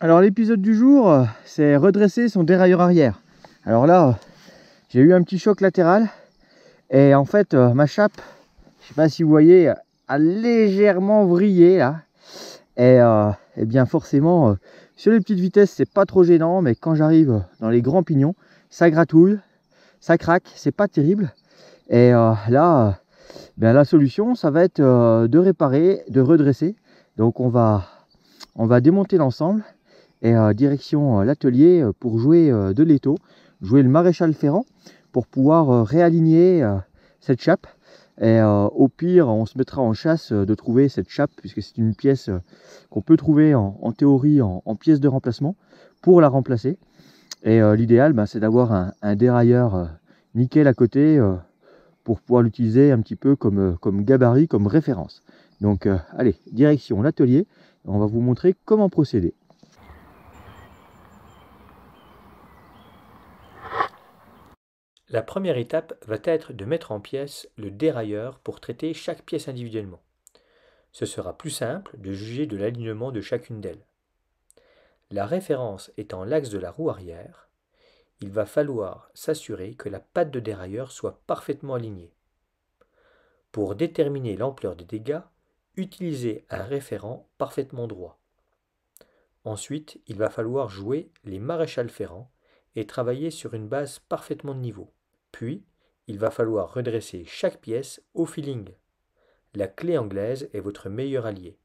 Alors l'épisode du jour, c'est redresser son dérailleur arrière. Alors là, j'ai eu un petit choc latéral et en fait ma chape, je sais pas si vous voyez, a légèrement vrillé là. Et bien forcément, sur les petites vitesses, c'est pas trop gênant, mais quand j'arrive dans les grands pignons, ça gratouille, ça craque, c'est pas terrible. Et là, ben, la solution, ça va être de réparer, de redresser. Donc on va démonter l'ensemble. Et direction l'atelier pour jouer de l'étau, jouer le maréchal ferrant pour pouvoir réaligner cette chape. Et au pire, on se mettra en chasse de trouver cette chape, puisque c'est une pièce qu'on peut trouver en théorie en pièce de remplacement pour la remplacer. Et l'idéal, c'est d'avoir un dérailleur nickel à côté pour pouvoir l'utiliser un petit peu comme gabarit, comme référence. Donc allez, direction l'atelier, on va vous montrer comment procéder. La première étape va être de mettre en pièces le dérailleur pour traiter chaque pièce individuellement. Ce sera plus simple de juger de l'alignement de chacune d'elles. La référence étant l'axe de la roue arrière, il va falloir s'assurer que la patte de dérailleur soit parfaitement alignée. Pour déterminer l'ampleur des dégâts, utilisez un référent parfaitement droit. Ensuite, il va falloir jouer les maréchals ferrants et travailler sur une base parfaitement de niveau. Puis, il va falloir redresser chaque pièce au feeling. La clé anglaise est votre meilleur allié.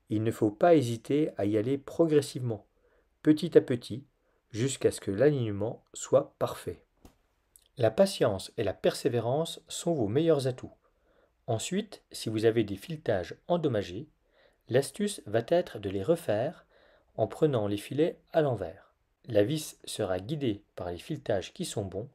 Il ne faut pas hésiter à y aller progressivement, petit à petit, jusqu'à ce que l'alignement soit parfait. La patience et la persévérance sont vos meilleurs atouts. Ensuite, si vous avez des filetages endommagés, l'astuce va être de les refaire en prenant les filets à l'envers. La vis sera guidée par les filetages qui sont bons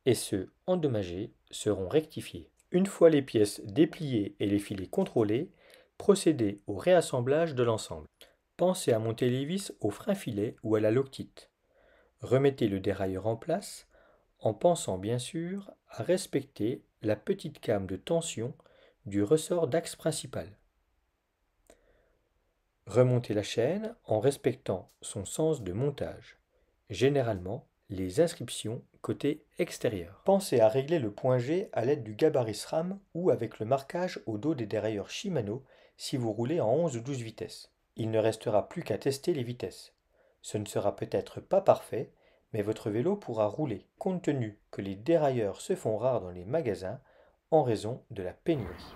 et ceux endommagés seront rectifiés. Une fois les pièces dépliées et les filets contrôlés, procédez au réassemblage de l'ensemble. Pensez à monter les vis au frein-filet ou à la loctite. Remettez le dérailleur en place en pensant bien sûr à respecter la petite came de tension du ressort d'axe principal. Remontez la chaîne en respectant son sens de montage, généralement les inscriptions côté extérieur. Pensez à régler le point G à l'aide du gabarit SRAM ou avec le marquage au dos des dérailleurs Shimano si vous roulez en 11 ou 12 vitesses. Il ne restera plus qu'à tester les vitesses. Ce ne sera peut-être pas parfait, mais votre vélo pourra rouler, compte tenu que les dérailleurs se font rares dans les magasins en raison de la pénurie.